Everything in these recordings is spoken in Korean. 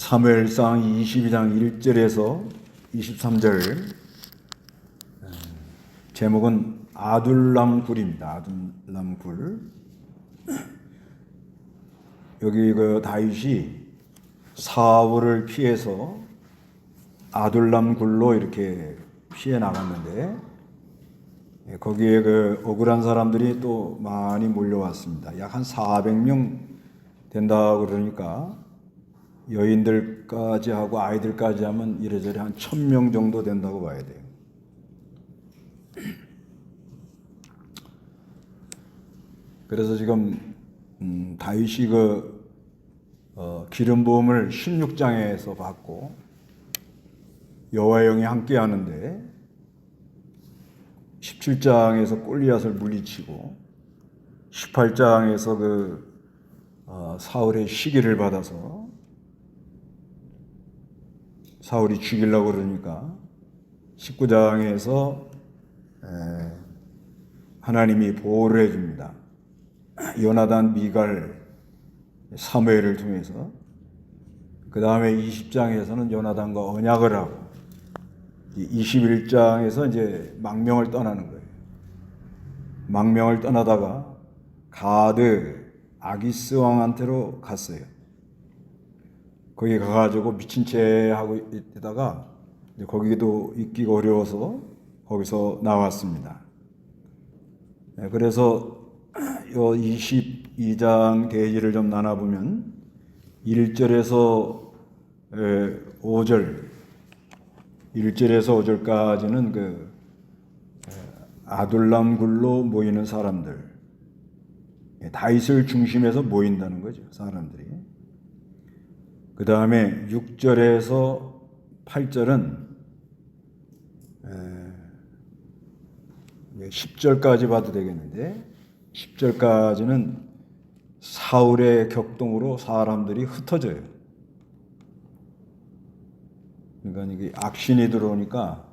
사무엘상 22장 1절에서 23절, 제목은 아둘람굴입니다. 아둘람굴. 여기 그 다윗이 사울을 피해서 아둘람굴로 이렇게 피해 나갔는데, 거기에 그 억울한 사람들이 또 많이 몰려왔습니다. 약 한 400명 된다고 그러니까 여인들까지 하고 아이들까지 하면 이래저래 한 1000명 정도 된다고 봐야 돼요. 그래서 지금 다윗이 그 기름 부음을 16장에서 받고 여호와의 영이 함께 하는데 17장에서 골리앗을 물리치고 18장에서 그 사울의 시기를 받아서 사울이 죽이려고 그러니까 19장에서 하나님이 보호를 해줍니다. 요나단, 미갈, 사무엘을 통해서. 그 다음에 20장에서는 요나단과 언약을 하고 21장에서 이제 망명을 떠나는 거예요. 망명을 떠나다가 가드 아기스 왕한테로 갔어요. 거기 가가지고 미친 채 하고 있다가 거기도 있기가 어려워서 거기서 나왔습니다. 그래서 이 22장 대지를 좀 나눠보면 1절에서 5절, 1절에서 5절까지는 그 아둘람굴로 모이는 사람들, 다윗을 중심해서 모인다는 거죠, 사람들이. 그 다음에 6절에서 8절은 10절까지 봐도 되겠는데 10절까지는 사울의 격동으로 사람들이 흩어져요. 그러니까 이게 악신이 들어오니까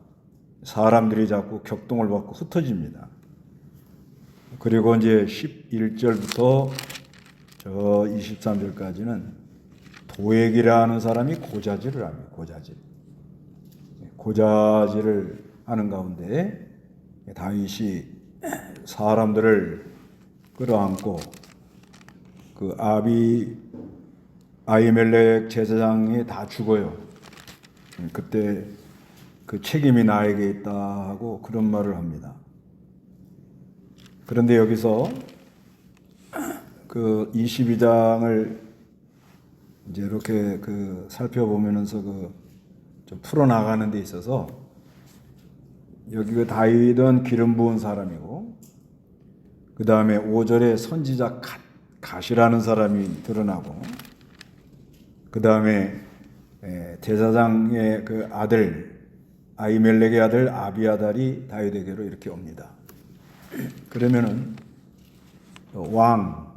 사람들이 자꾸 격동을 받고 흩어집니다. 그리고 이제 11절부터 저 23절까지는 도액이라는 사람이 고자질을 합니다. 고자질을 하는 가운데 다윗이 사람들을 끌어안고 그 아히멜렉 제사장이 다 죽어요. 그때 그 책임이 나에게 있다 하고 그런 말을 합니다. 그런데 여기서 그 22장을 이제 이렇게 그 살펴보면서 그 좀 풀어나가는 데 있어서 여기 그 다윗은 기름 부은 사람이고 그 다음에 5절에 선지자 갓이라는 사람이 드러나고 그 다음에 제사장의 그 아들 아히멜렉의 아들 아비아달이 다윗에게로 이렇게 옵니다. 그러면은 왕,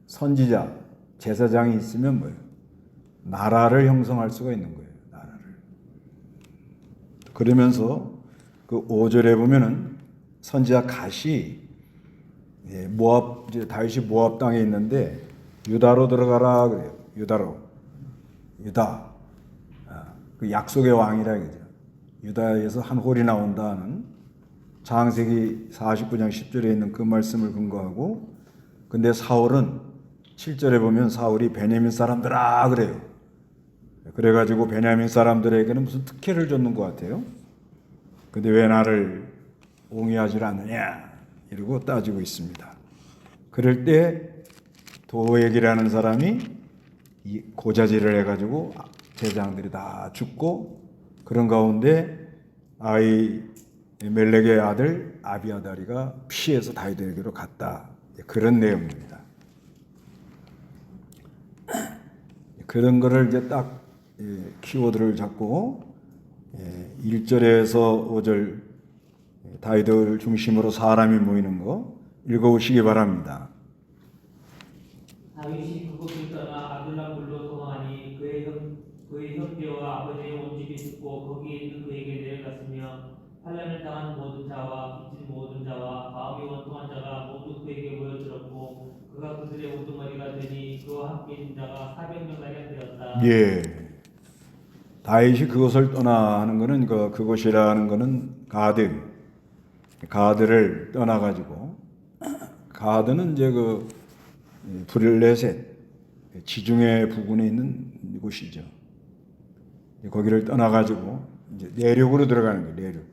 선지자, 제사장이 있으면 뭐예요? 나라를 형성할 수가 있는 거예요. 나라를. 그러면서 그 5절에 보면은 선지자 갓이 다윗이 모압 땅에 있는데 유다로 들어가라 그래요. 유다. 그 약속의 왕이라 그러죠. 유다에서 한 홀이 나온다는 창세기 49장 10절에 있는 그 말씀을 근거하고, 근데 사울은 7절에 보면 사울이 베냐민 사람들아 그래요. 그래가지고 베냐민 사람들에게는 무슨 특혜를 줬는 것 같아요. 근데 왜 나를 옹이하지 않느냐 이러고 따지고 있습니다. 그럴 때 도액이라는 사람이 고자질을 해가지고 제사장들이 다 죽고, 그런 가운데 아히멜렉의 아들 아비아다리가 피해서 다윗에게로 갔다. 그런 내용입니다. 그런 거를 이제 딱 키워드를 잡고 1절에서 5절 다윗을 중심으로 사람이 모이는 거 읽어보시기 바랍니다. 다윗이 그곳을 떠나 아둘람굴로 도망하니 그의 형제와 아버지의 온 집이 듣고 거기에 있는 그에게 내려갔으며 환난을 당한 모든 자와 빚진 모든 자와 마음이 원통한 자가 모두 그에게 모여들었고 그가 그들의 우두머리가 되니 그와 함께 있는 자가 400명가량 되었다. 예. 다윗이 그것을 떠나 하는 것은 그곳이라는 것은 가드를 떠나 가지고 가드는 이제 그 브렐레셋 지중해 부근에 있는 곳이죠. 거기를 떠나 가지고 이제 내륙으로 들어가는 거예요. 내륙.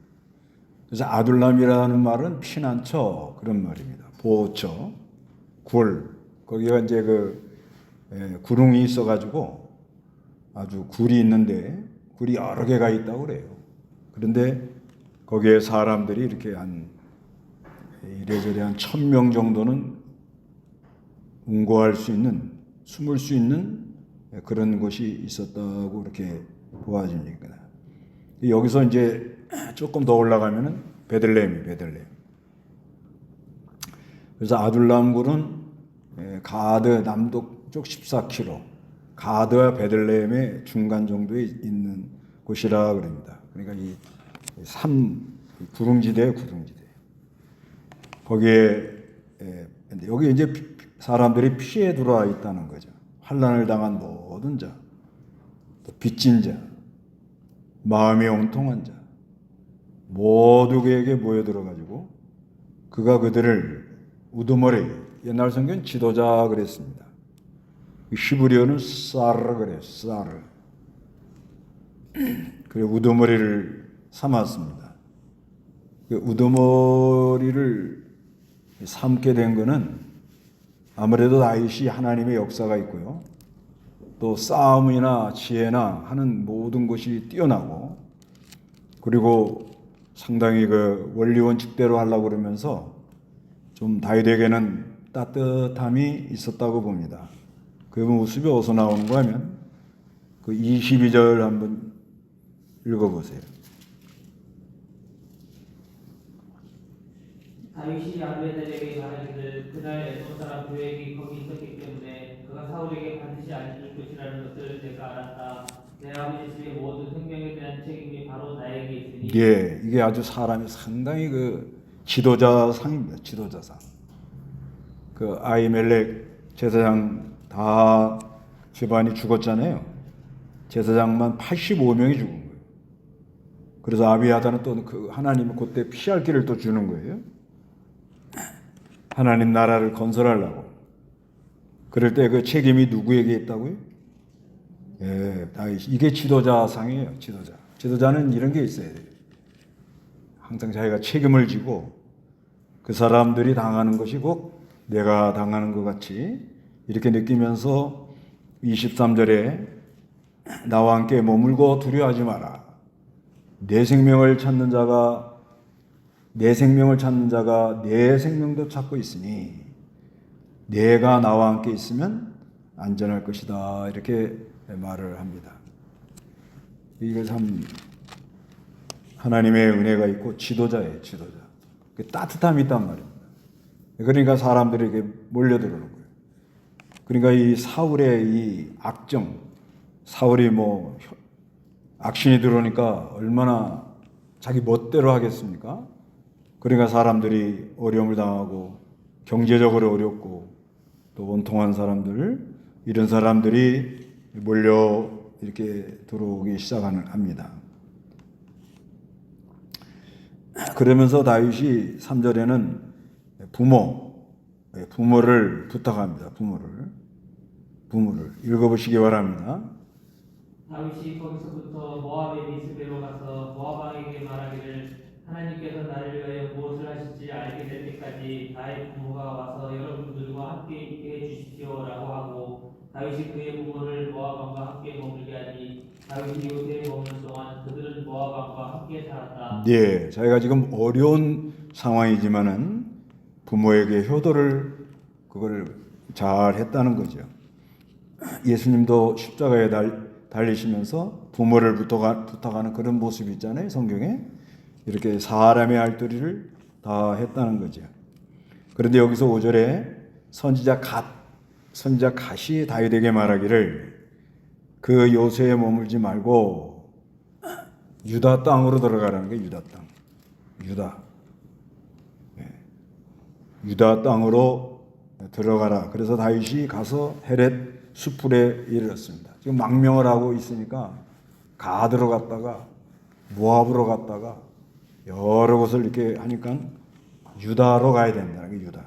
그래서 아둘람이라는 말은 피난처 그런 말입니다. 보호처, 굴. 거기가 이제 구릉이 있어가지고 아주 굴이 있는데 굴이 여러 개가 있다고 그래요. 그런데 거기에 사람들이 이렇게 이래저래 한 1,000명 정도는 운거할 수 있는, 숨을 수 있는 그런 곳이 있었다고 이렇게 보아집니다. 여기서 이제 조금 더 올라가면은 베들레헴. 그래서 아둘람 굴은 가드 남동쪽 14km, 가드와 베들레헴의 중간 정도에 있는 곳이라 그럽니다. 그러니까 이 구릉지대. 거기에 여기 이제 사람들이 피해 들어와 있다는 거죠. 환난을 당한 모든 자, 또 빚진 자, 마음이 엉통한 자, 모두 그에게 모여들어 가지고 그가 그들을 우두머리, 옛날 성경 지도자 그랬습니다. 히브리어는 사르 그래요. 사르. 그래 우두머리를 삼았습니다. 그 우두머리를 삼게 된 것은 아무래도 다윗이 하나님의 역사가 있고요. 또 싸움이나 지혜나 하는 모든 것이 뛰어나고, 그리고 상당히 원리 원칙대로 하려고 그러면서 좀 다윗에게는 따뜻함이 있었다고 봅니다. 그 모습이 어디서 나오는가 하면 22절 한번 읽어보세요. 다윗이 아브네들에게 말하기를 그날 에돔 사람 도액이 거기 있었기 때문에 그가 사울에게 반드시 알려줄 것이라는 것을 내가 알았다. 내 아버지 집의 모든 생명에 대한 책임이 바로 나에게 있으니. 예, 이게 아주 사람이 상당히 지도자상입니다. 지도자상. 아히멜렉 제사장 다 집안이 죽었잖아요. 제사장만 85명이 죽은 거예요. 그래서 아비아다는 또 하나님은 그때 피할 길을 또 주는 거예요. 하나님 나라를 건설하려고. 그럴 때 그 책임이 누구에게 있다고요? 예, 다윗. 이게 지도자상이에요. 지도자는 이런 게 있어야 돼요. 항상 자기가 책임을 지고 그 사람들이 당하는 것이 꼭 내가 당하는 것 같이 이렇게 느끼면서 23절에 나와 함께 머물고 두려워하지 마라. 내 생명을 찾는 자가 내 생명도 찾고 있으니 내가 나와 함께 있으면 안전할 것이다. 이렇게 말을 합니다. 이게 참 하나님의 은혜가 있고 지도자예요. 따뜻함이 있단 말입니다. 그러니까 사람들에게 몰려들어오는 거예요. 그러니까 이 사울의 이 악정, 사울이 악신이 들어오니까 얼마나 자기 멋대로 하겠습니까? 그러니까 사람들이 어려움을 당하고 경제적으로 어렵고 또 원통한 사람들, 이런 사람들이 몰려 이렇게 들어오기 합니다. 그러면서 다윗이 3절에는 부모를 부탁합니다. 부모를 읽어보시기 바랍니다. 다윗이 거기서부터 모압의 미스베로 가서 모압 왕에게 말하기를 하나님께서 나를 위하여 무엇을 하실지 알게 될 때까지 나의 부모가 와서 여러분들과 함께 있게 해주십시오라고 하고, 다윗이 그의 부모를 모압 왕과 함께 머물게 하니 다윗이 요새에 머무는 동안 그들은 모압 왕과 함께 살았다. 예, 자기가 지금 어려운 상황이지만은 부모에게 효도를 그걸 잘 했다는 거죠. 예수님도 십자가에 달리시면서 부모를 부탁하는 그런 모습이 있잖아요. 성경에 이렇게 사람의 할 도리를 다 했다는 거죠. 그런데 여기서 5절에 선지자 갓이 다윗에게 말하기를 그 요새에 머물지 말고 유다 땅으로 들어가라는 거예요. 유다 땅. 유다 땅으로 들어가라. 그래서 다윗이 가서 헤렛 수풀에 이르렀습니다. 지금 망명을 하고 있으니까 가드로 갔다가 모압으로 갔다가 여러 곳을 이렇게 하니까 유다로 가야 된다는 게 유다.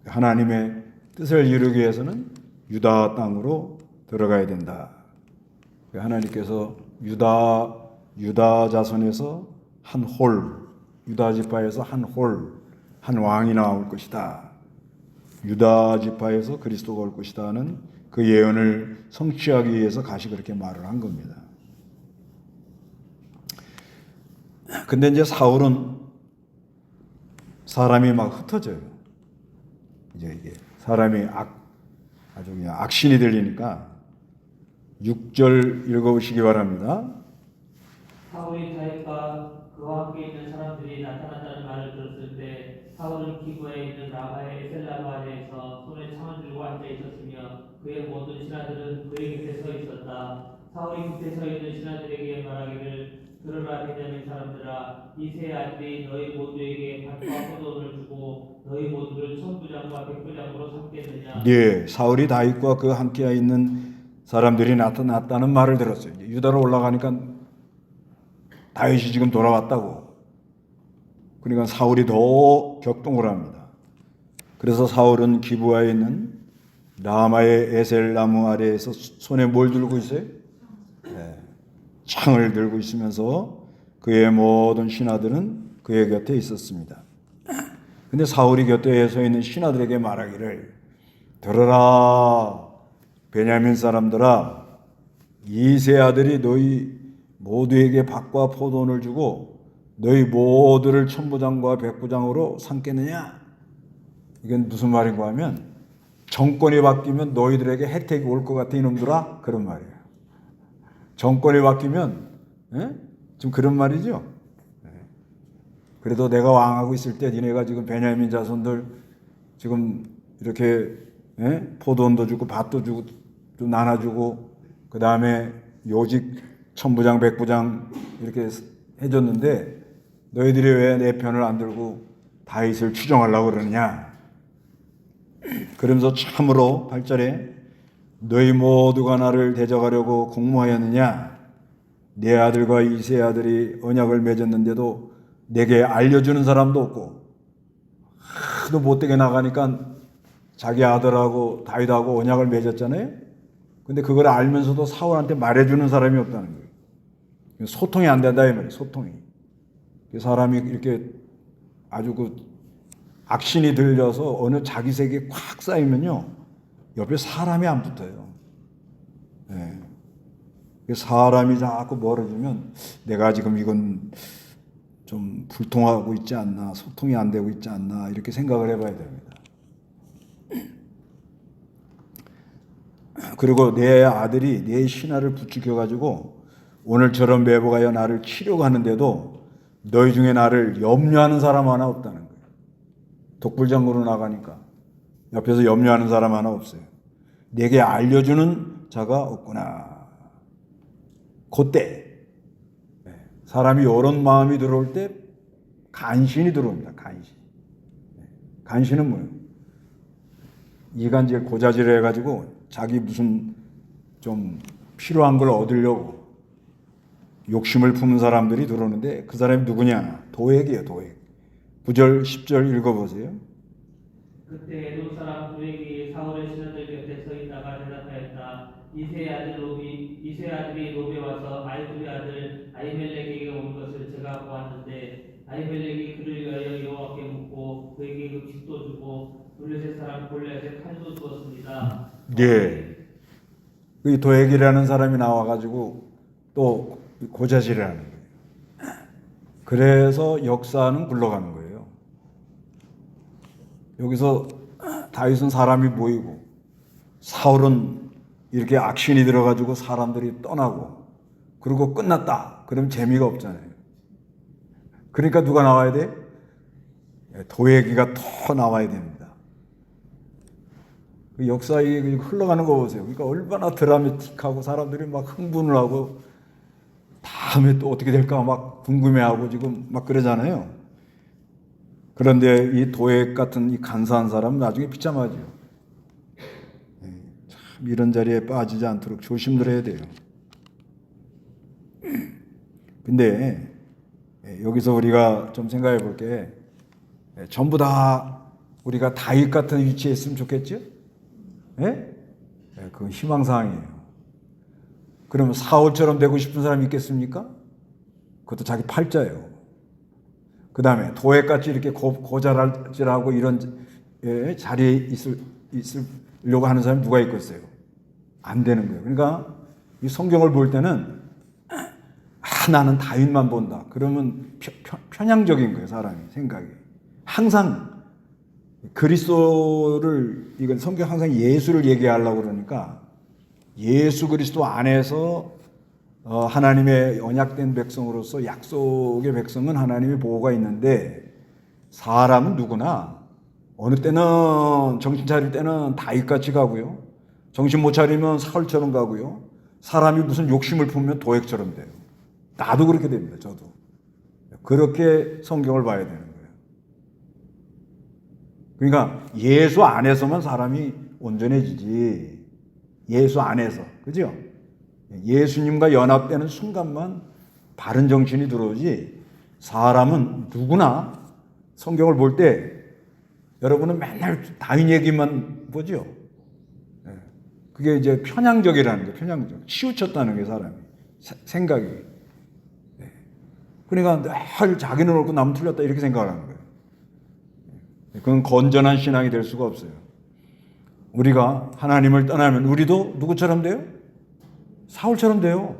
하나님의 뜻을 이루기 위해서는 유다 땅으로 들어가야 된다. 하나님께서 유다 자손에서 한 홀, 유다 지파에서 한 홀, 한 왕이 나올 것이다. 유다 지파에서 그리스도가 올 것이다 하는 그 예언을 성취하기 위해서 가시 그렇게 말을 한 겁니다. 근데 이제 사울은 사람이 막 흩어져요. 이제 이게 사람이 아주 그냥 악신이 들리니까 6절 읽어보시기 바랍니다. 사울이 자기가 그와 함께 있는 사람들이 나타났다는 말을 들었을 때 사울은 기브에 있는 라바의 에셀라무 아래에서 손에 창을 들고 앉아 있었으며 그의 모든 신하들은 그의 곁에 서 있었다. 사울이 곁에 서 있는 신하들에게 말하기를 들으라 베냐민 사람들아 이새의 아들이 너희 모두에게 밭과 포도를 주고 너희 모두를 천부장과 백부장으로 삼겠느냐. 네, 사울이 다윗과 그 함께 있는 사람들이 나타났다는 말을 들었어요. 유다로 올라가니까 다윗이 지금 돌아왔다고. 그러니까 사울이 더 격동을 합니다. 그래서 사울은 기브아에 있는 라마의 에셀 나무 아래에서 손에 뭘 들고 있어요? 네, 창을 들고 있으면서 그의 모든 신하들은 그의 곁에 있었습니다. 근데 사울이 곁에 서 있는 신하들에게 말하기를 들어라 베냐민 사람들아 이새 아들이 너희 모두에게 밭과 포도원을 주고 너희 모두를 천부장과 백부장으로 삼겠느냐? 이건 무슨 말인가 하면 정권이 바뀌면 너희들에게 혜택이 올 것 같아 이놈들아 그런 말이에요. 정권이 바뀌면 좀 그런 말이죠. 그래도 내가 왕하고 있을 때 니네가 지금 베냐민 자손들 지금 이렇게 포도원도 주고 밭도 주고 좀 나눠주고 그 다음에 요직 천부장 백부장 이렇게 해줬는데 너희들이 왜 내 편을 안 들고 다윗을 추종하려고 그러느냐. 그러면서 참으로 8절에 너희 모두가 나를 대적하려고 공모하였느냐. 내 아들과 이세 아들이 언약을 맺었는데도 내게 알려주는 사람도 없고 하도 못되게 나가니까 자기 아들하고 다윗하고 언약을 맺었잖아요. 근데 그걸 알면서도 사울한테 말해주는 사람이 없다는 거예요. 소통이 안 된다 이 말이에요. 소통이. 사람이 이렇게 아주 그 악신이 들려서 어느 자기 세계에 콱 쌓이면요 옆에 사람이 안 붙어요. 네. 사람이 자꾸 멀어지면 내가 지금 이건 좀 불통하고 있지 않나, 소통이 안 되고 있지 않나 이렇게 생각을 해봐야 됩니다. 그리고 내 아들이 내 신하를 부추겨가지고 오늘처럼 매복하여 나를 치려고 하는데도 너희 중에 나를 염려하는 사람 하나 없다는 거예요. 독불장구로 나가니까 옆에서 염려하는 사람 하나 없어요. 내게 알려주는 자가 없구나. 그때 사람이 이런 마음이 들어올 때 간신이 들어옵니다. 간신. 간신은 뭐예요? 이간질 고자질을 해가지고 자기 무슨 좀 필요한 걸 얻으려고 욕심을 품은 사람들이 들어오는데 그 사람이 누구냐? 도액이에요. 도액. 9절 10절 읽어보세요. 그때 에돔 사람 도액이 사울의 신하들 곁에 서 있다가 대답하였다. 이세 아들이 롭에 와서 아이돌의 아들 아히멜렉에게 온 것을 제가 보았는데 아히멜렉이 그를 위하여 여호와께 묻고 그에게 음식도 주고 블레셋 사람 골리앗에 칼도 주었습니다. 네. 그 도액이라는 사람이 나와가지고 또 고자질을 하는 거예요. 그래서 역사는 굴러가는 거예요. 여기서 다윗은 사람이 모이고 사울은 이렇게 악신이 들어가지고 사람들이 떠나고 그리고 끝났다. 그럼 재미가 없잖아요. 그러니까 누가 나와야 돼? 도액이가 더 나와야 됩니다. 그 역사에 흘러가는 거 보세요. 그러니까 얼마나 드라마틱하고 사람들이 막 흥분을 하고 다음에 또 어떻게 될까 막 궁금해하고 지금 막 그러잖아요. 그런데 이 도액 같은 이 간사한 사람은 나중에 비참하죠. 참 이런 자리에 빠지지 않도록 조심들어야 돼요. 근데 여기서 우리가 좀 생각해 볼 게 전부 다 우리가 다윗 같은 위치에 있으면 좋겠죠? 예? 그건 희망사항이에요. 그러면 사울처럼 되고 싶은 사람이 있겠습니까? 그것도 자기 팔자예요. 그 다음에 도액같이 이렇게 고자랄질하고 이런 자리에 있으려고 하는 사람이 누가 있겠어요? 안 되는 거예요. 그러니까 이 성경을 볼 때는 나는 다윗만 본다. 그러면 편향적인 거예요. 사람이 생각이. 항상 그리스도를, 이건 성경 항상 예수를 얘기하려고 그러니까 예수 그리스도 안에서 하나님의 언약된 백성으로서 약속의 백성은 하나님의 보호가 있는데, 사람은 누구나 어느 때는 정신 차릴 때는 다윗같이 가고요, 정신 못 차리면 사울처럼 가고요, 사람이 무슨 욕심을 품으면 도액처럼 돼요. 나도 그렇게 됩니다. 저도 그렇게 성경을 봐야 되는 거예요. 그러니까 예수 안에서만 사람이 온전해지지, 예수 안에서, 그죠? 예수님과 연합되는 순간만 바른 정신이 들어오지, 사람은 누구나 성경을 볼 때 여러분은 맨날 다윗 얘기만 보죠. 그게 이제 편향적이라는 거예요. 편향적. 치우쳤다는 게 사람이 생각이. 그러니까 늘 자기는 옳고 남은 틀렸다 이렇게 생각을 하는 거예요. 그건 건전한 신앙이 될 수가 없어요. 우리가 하나님을 떠나면 우리도 누구처럼 돼요? 사울처럼 돼요.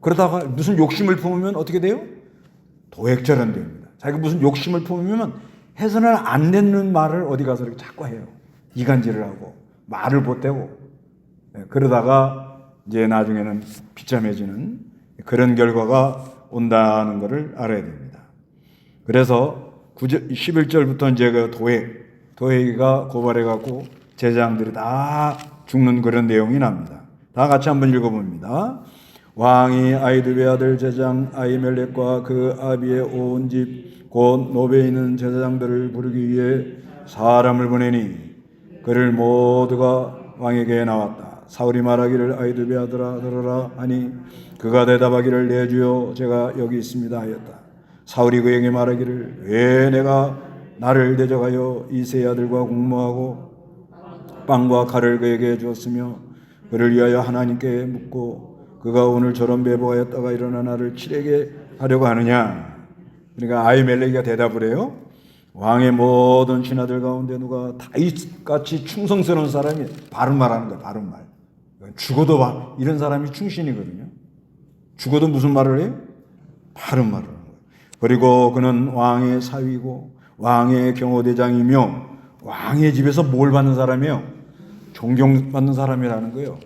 그러다가 무슨 욕심을 품으면 어떻게 돼요? 도액처럼 됩니다. 자기가 무슨 욕심을 품으면 해서는 안 되는 말을 어디 가서 이렇게 자꾸 해요. 이간질을 하고 말을 보태고, 그러다가 이제 나중에는 비참해지는 그런 결과가 온다는 것을 알아야 됩니다. 그래서 11절부터 이제 그 도액이가 고발해갖고 제사장들이 다 죽는 그런 내용이 납니다. 다 같이 한번 읽어봅니다. 왕이 아히두베 아들 제사장 아히멜렉과 그 아비의 온 집 곧 노베에 있는 제사장들을 부르기 위해 사람을 보내니 그를 모두가 왕에게 나왔다. 사울이 말하기를 아히두베 아들아 들으라 하니 그가 대답하기를 내 주여 제가 여기 있습니다 하였다. 사울이 그에게 말하기를 왜 내가 나를 대적하여 이새의 아들과 공모하고 빵과 칼을 그에게 주었으며 그를 위하여 하나님께 묻고 그가 오늘 저런 배보하였다가 일어나 나를 치려게 하려고 하느냐. 그러니까 아히멜렉이가 대답을 해요. 왕의 모든 신하들 가운데 누가 다윗같이 충성스러운 사람이 바른 말하는 거야. 바른 말. 죽어도 이런 사람이 충신이거든요. 죽어도 무슨 말을 해요? 바른 말을 하는 거예요. 그리고 그는 왕의 사위고 왕의 경호대장이며 왕의 집에서 뭘 받는 사람이에요? 존경받는 사람이라는 거예요.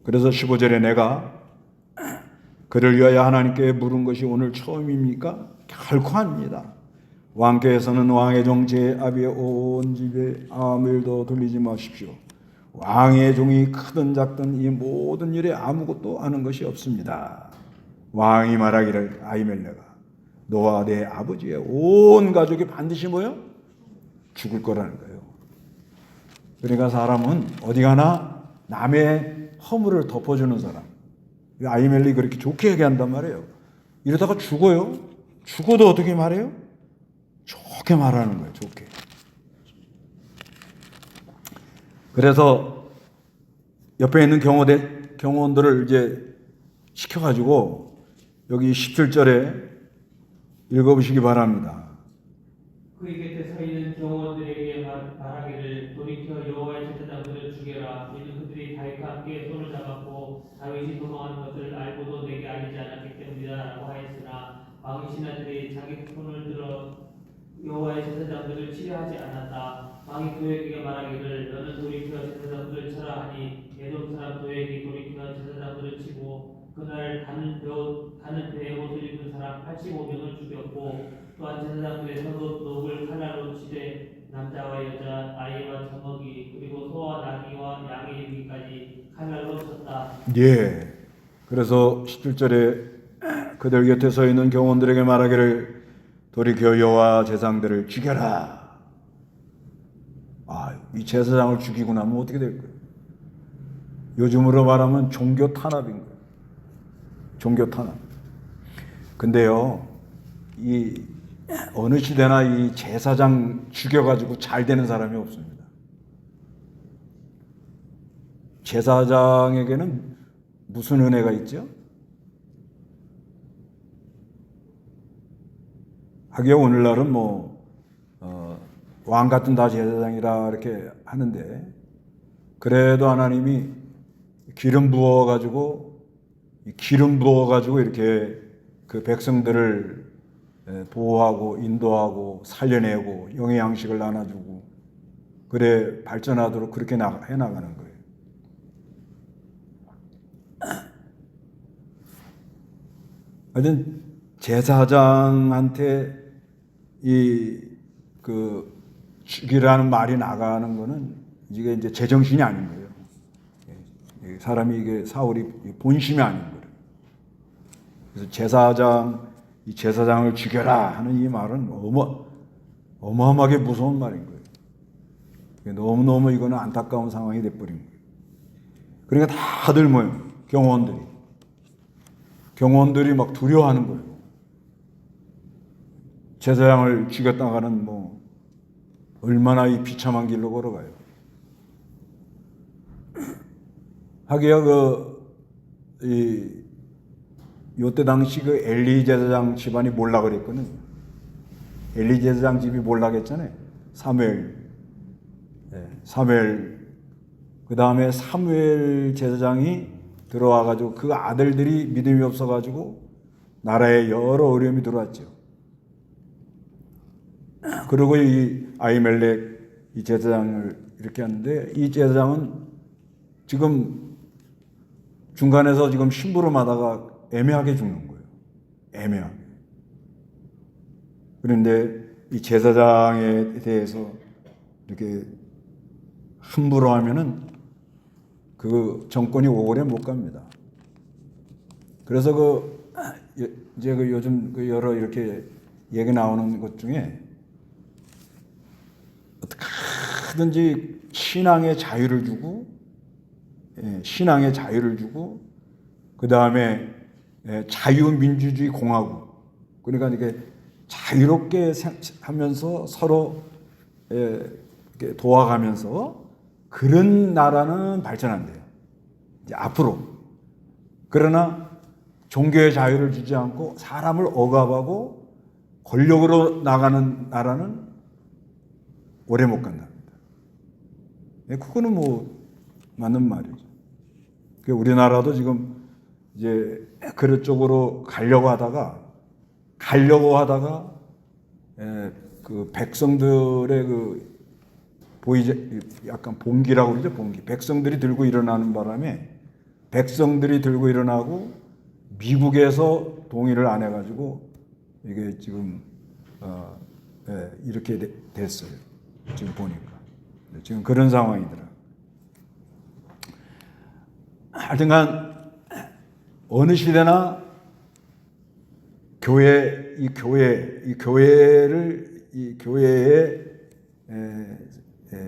그래서 15절에 내가 그를 위하여 하나님께 물은 것이 오늘 처음입니까? 결코 아닙니다. 왕께서는 왕의 종 제 아비의 온 집에 아무 일도 돌리지 마십시오. 왕의 종이 크든 작든 이 모든 일에 아무것도 아는 것이 없습니다. 왕이 말하기를 아히멜렉아 너와 내 아버지의 온 가족이 반드시 뭐요? 죽을 거라는 거예요. 그러니까 사람은 어디 가나 남의 허물을 덮어주는 사람. 아히멜렉이 그렇게 좋게 얘기한단 말이에요. 이러다가 죽어요. 죽어도 어떻게 말해요? 좋게 말하는 거예요. 좋게. 그래서 옆에 있는 경호원들을 이제 시켜가지고 여기 17절에 읽어보시기 바랍니다. 그의 곁에 서 있는 경호원들에게 말하기를 돌이켜 여호와의 제사장들을 죽여라. 이는 그들이 다윗과 함께 손을 잡았고 다윗이 도망하는 것을 알고도 내게 알리지 않았기 때문이다라고 하였으나 왕의 신하들이 자기 손을 들어 여호와의 제사장들을 치려하지 않았다. 왕이 도액에게 말하기를 너는 돌이켜 제사장들을 쳐라 하니 에돔 사람 도액이 돌이켜 제사장들을 치고 그날 가는 배에 옷을 입은 사람 85명을 죽였고 또한 제사장들의 겉옷을 칼날로 치되 남자와 여자, 아이와 젖먹이 그리고 소와 나귀와 양의 이르기까지 칼날로 쳤다. 예. 그래서 17절에 그들 곁에 서 있는 경원들에게 말하기를 돌이켜 여호와 제사장들을 죽여라. 이 제사장을 죽이고 나면 어떻게 될 거예요? 요즘으로 말하면 종교 탄압인 거예요. 종교 탄압. 근데요, 이 어느 시대나 이 제사장 죽여가지고 잘 되는 사람이 없습니다. 제사장에게는 무슨 은혜가 있죠? 하기야 오늘날은 왕 같은 다 제사장이라 이렇게 하는데, 그래도 하나님이 기름 부어가지고 이렇게 그 백성들을 보호하고 인도하고 살려내고 영의 양식을 나눠주고 그래 발전하도록 그렇게 해나가는 거예요. 하여튼 제사장한테 죽이라는 말이 나가는 거는 이게 이제 제정신이 아닌 거예요. 사람이 이게 사울이 본심이 아닌 거예요. 그래서 이 제사장을 죽여라 하는 이 말은 어마어마하게 무서운 말인 거예요. 너무너무 이거는 안타까운 상황이 돼버린 거예요. 그러니까 다들 경호원들이 막 두려워하는 거예요. 제사장을 죽였다가는 얼마나 이 비참한 길로 걸어가요. 하기야 요때 당시 엘리 제사장 집안이 몰락을 그랬거든요. 엘리 제사장 집이 몰락했잖아요. 사무엘. 그 다음에 사무엘 제사장이 들어와가지고 그 아들들이 믿음이 없어가지고 나라에 여러 어려움이 들어왔죠. 그리고 이 아히멜렉 이 제사장을 이렇게 하는데, 이 제사장은 지금 중간에서 지금 심부름하다가 애매하게 죽는 거예요. 애매하게. 그런데 이 제사장에 대해서 이렇게 함부로 하면은 그 정권이 오래 못 갑니다. 그래서 이제 요즘 여러 이렇게 얘기 나오는 것 중에 어떻게든지 신앙의 자유를 주고, 그 다음에 자유민주주의 공화국, 그러니까 이게 자유롭게 하면서 서로 이렇게 도와가면서 그런 나라는 발전 안 돼요. 이제 앞으로. 그러나 종교의 자유를 주지 않고 사람을 억압하고 권력으로 나가는 나라는 오래 못 간답니다. 그거는 맞는 말이죠. 우리나라도 지금 이제 그런 쪽으로 가려고 하다가 그 백성들의 약간 봉기라고 그러죠. 봉기. 백성들이 들고 일어나는 바람에 백성들이 들고 일어나고 미국에서 동의를 안 해가지고 이게 지금 이렇게 됐어요. 지금 보니까 지금 그런 상황이더라. 하여튼간 어느 시대나 교회에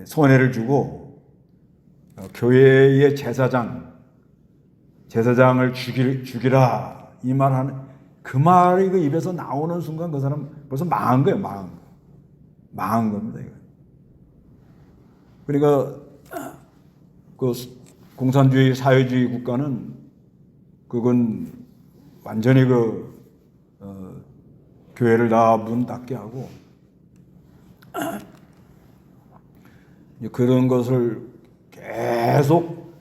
손해를 주고 교회의 제사장을 죽이라 이 말하는 그 말이 그 입에서 나오는 순간 그 사람 벌써 망한 거예요. 망한 겁니다. 이거. 그러니까 그 공산주의 사회주의 국가는 그건 완전히 교회를 다 문 닫게 하고 그런 것을 계속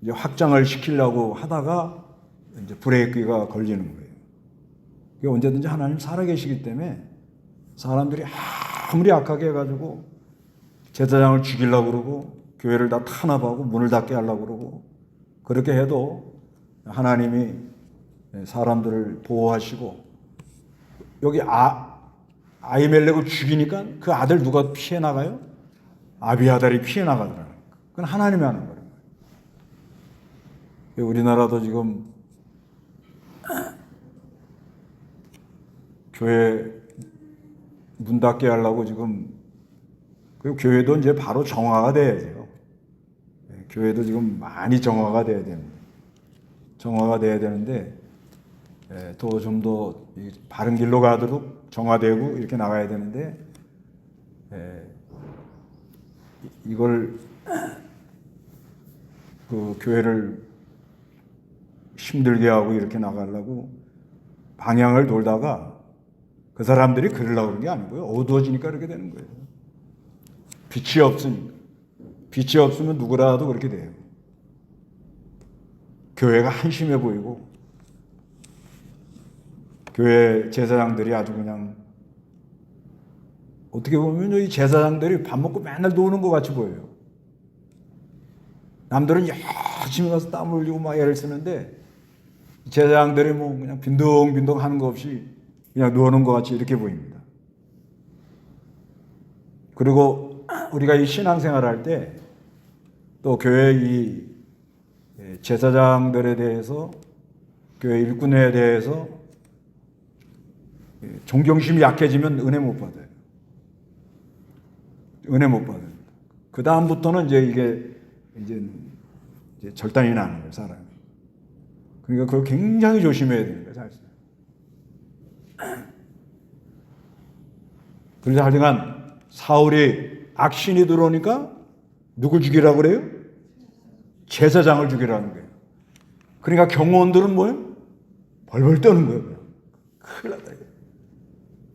이제 확장을 시키려고 하다가 이제 브레이크가 걸리는 거예요. 그게 언제든지 하나님 살아계시기 때문에 사람들이 아무리 악하게 해가지고 제사장을 죽이려고 그러고 교회를 다 탄압하고 문을 닫게 하려고 그러고 그렇게 해도 하나님이 사람들을 보호하시고 여기 아히멜렉을 죽이니까 그 아들 누가 피해 나가요? 아비아달이 피해 나가더라고요. 그건 하나님이 하는 거예요. 우리나라도 지금 교회 문 닫게 하려고 지금, 그리고 교회도 이제 바로 정화가 돼야죠. 교회도 지금 많이 정화가 돼야 됩니다. 정화가 돼야 되는데 또 좀 더 바른 길로 가도록 정화되고 이렇게 나가야 되는데 이걸 그 교회를 힘들게 하고 이렇게 나가려고 방향을 돌다가 그 사람들이 그러려고 그런 게 아니고요. 어두워지니까 그렇게 되는 거예요. 빛이 없으니까. 빛이 없으면 누구라도 그렇게 돼요. 교회가 한심해 보이고 교회 제사장들이 아주 그냥 어떻게 보면 이 제사장들이 밥 먹고 맨날 노는 것 같이 보여요. 남들은 열심히 가서 땀 흘리고 막 애를 쓰는데 제사장들이 뭐 그냥 빈둥빈둥 하는 거 없이 그냥 노는 것 같이 이렇게 보입니다. 그리고 우리가 이 신앙생활을 할 때 또 교회 이 제사장들에 대해서 교회 일꾼에 대해서 존경심이 약해지면 은혜 못 받아요. 은혜 못 받아요. 그 다음부터는 이제 절단이 나는 거예요, 사람이. 그러니까 그걸 굉장히 조심해야 되는 거예요, 사실. 그래서 하여간 사울이 악신이 들어오니까 누굴 죽이라고 그래요? 제사장을 죽이라는 거예요. 그러니까 경호원들은 뭐예요? 벌벌 떠는 거예요. 그냥. 큰일 났다.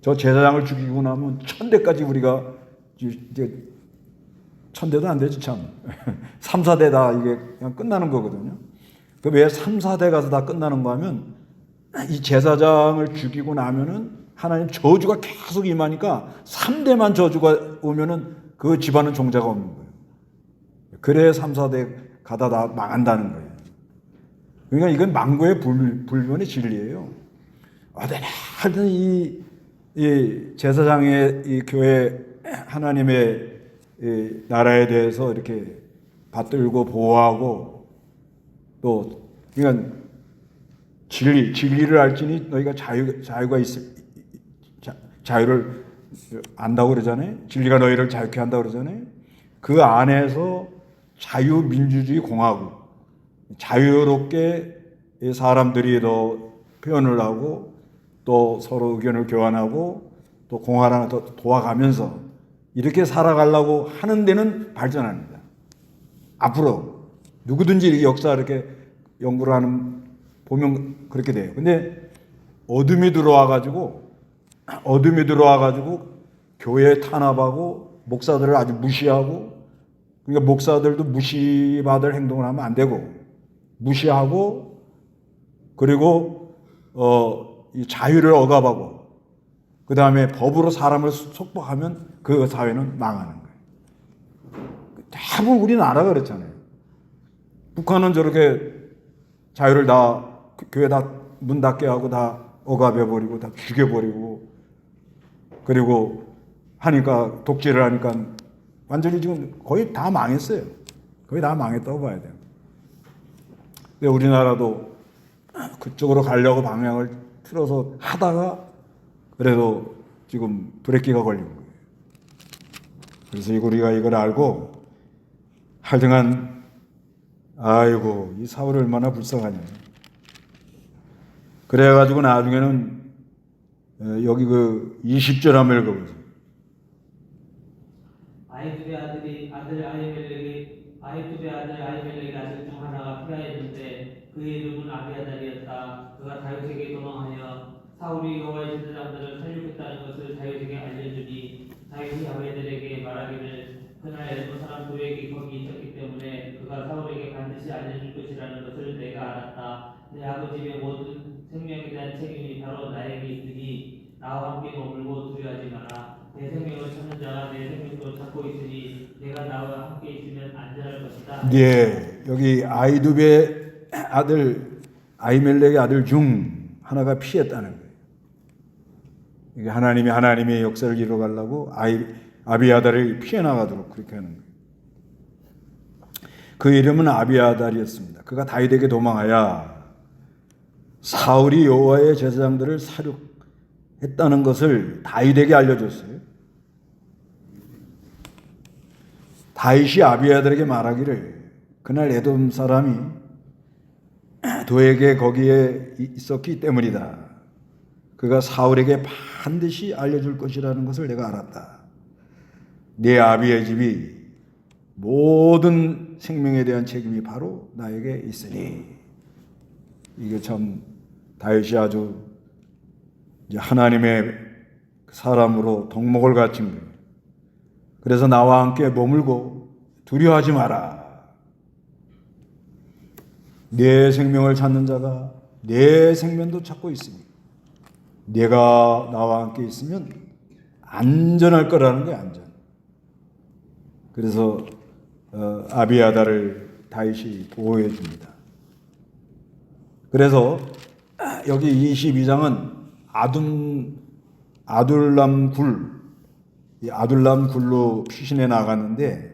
저 제사장을 죽이고 나면 1000대까지 우리가 이제 1000대도 안 되지 참. 3, 4대 다 이게 그냥 끝나는 거거든요. 그 왜 3, 4대 가서 다 끝나는 거 하면 이 제사장을 죽이고 나면은 하나님 저주가 계속 임하니까 3대만 저주가 오면은 그 집안은 종자가 없는 거예요. 그래 3, 4대 가다 다 망한다는 거예요. 그러니까 이건 망고의 불변의 진리예요. 하여튼 이 제사장의 이 교회 하나님의 이 나라에 대해서 이렇게 받들고 보호하고 또 그러니까 진리를 알지니 너희가 자유가 자유를 안다고 그러잖아요. 진리가 너희를 자유케 한다고 그러잖아요. 그 안에서 자유민주주의 공화국, 자유롭게 사람들이 더 표현을 하고 또 서로 의견을 교환하고 또 공화를 하나 더 도와가면서 이렇게 살아가려고 하는 데는 발전합니다. 앞으로 누구든지 이렇게 역사 이렇게 연구를 하는 보면 그렇게 돼요. 근데 어둠이 들어와가지고 교회에 탄압하고 목사들을 아주 무시하고 그러니까 목사들도 무시받을 행동을 하면 안 되고 무시하고 그리고 이 자유를 억압하고 그 다음에 법으로 사람을 속박하면 그 사회는 망하는 거예요. 대부분 우리나라가 그렇잖아요. 북한은 저렇게 자유를 다 교회 다 문 닫게 하고 다 억압해버리고 다 죽여버리고 그리고 하니까 독재를 하니까 완전히 지금 거의 다 망했어요. 거의 다 망했다고 봐야 돼요. 근데 우리나라도 그쪽으로 가려고 방향을 틀어서 하다가 그래도 지금 브레이크가 걸린 거예요. 그래서 우리가 이걸 알고 하여튼간 아이고 이 사울이 얼마나 불쌍하냐. 그래가지고 나중에는 여기 그 20절 한번 읽어보세요. 아히두베 아들 아히멜렉의 아들 중 하나가 피하였는데 그의 이름은 아비아달이었다. 그가 다윗에게 도망하여 사울이 여호와의 제사장들을 살육했다는 것을 다윗에게 알려주니 다윗이 아비아달에게 말하기를 그날 엘본 사람 도액이 거기 있었기 때문에 그가 사울에게 반드시 알려줄 것이라는 것을 내가 알았다. 내 아버지의 모든 생명에 대한 책임이 바로 나에게 있으니 나와 함께 머물고 두려워하지 마라. 내 생명을 찾는 자가 내 생명도 찾고 있으니 내가 나와 함께 있으면 안전할 것이다. 네, 여기 아히두베 아들 아히멜렉의 아들 중 하나가 피했다는 거예요. 이게 하나님의 역사를 이루어가려고 아비아달을 피해 나가도록 그렇게 하는 거예요. 그 이름은 아비아달이었습니다. 그가 다윗에게 도망하여 사울이 여호와의 제사장들을 살육했다는 것을 다윗에게 알려줬어요. 다윗이 아비아달에게 말하기를 그날 에돔 사람이 도에게 거기에 있었기 때문이다. 그가 사울에게 반드시 알려줄 것이라는 것을 내가 알았다. 내 아비의 집이 모든 생명에 대한 책임이 바로 나에게 있으니. 이게 참 다윗이 아주 이제 하나님의 사람으로 덕목을 갖춘 거예요. 그래서 나와 함께 머물고 두려워하지 마라. 내 생명을 찾는 자가 내 생명도 찾고 있으니 내가 나와 함께 있으면 안전할 거라는 거예요. 안전. 그래서 아비아다를 다윗이 보호해 줍니다. 그래서 여기 22장은 아둘람 굴, 이 아둘람 굴로 피신해 나갔는데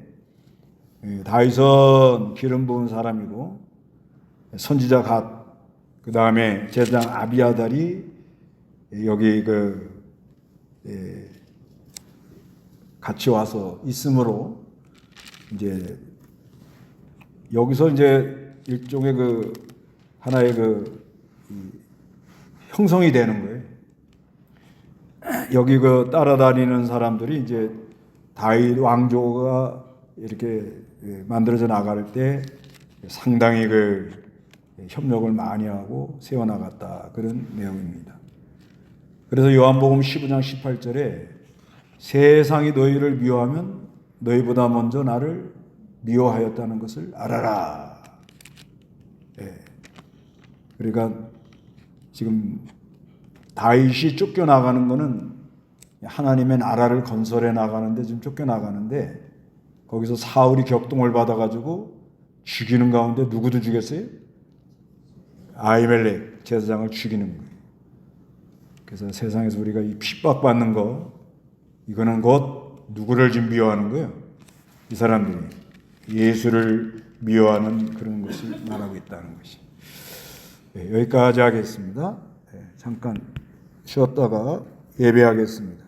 다윗은 기름 부은 사람이고 선지자 갓, 그 다음에 제사장 아비아달이 여기 같이 와서 있으므로 이제 여기서 이제 일종의 하나의 형성이 되는 거예요. 여기 따라다니는 사람들이 이제 다윗 왕조가 이렇게 만들어져 나갈 때 상당히 협력을 많이 하고 세워나갔다. 그런 내용입니다. 그래서 요한복음 15장 18절에 세상이 너희를 미워하면 너희보다 먼저 나를 미워하였다는 것을 알아라. 그러니까 지금 다윗이 쫓겨나가는 것은 하나님의 나라를 건설해 나가는데 지금 쫓겨나가는데 거기서 사울이 격동을 받아가지고 죽이는 가운데 누구도 죽였어요? 아히멜렉 제사장을 죽이는 거예요. 그래서 세상에서 우리가 이 핍박받는 거 이거는 곧 누구를 지금 미워하는 거예요? 이 사람들이 예수를 미워하는 그런 것을 말하고 있다는 것이. 여기까지 하겠습니다. 잠깐 쉬었다가 예배하겠습니다.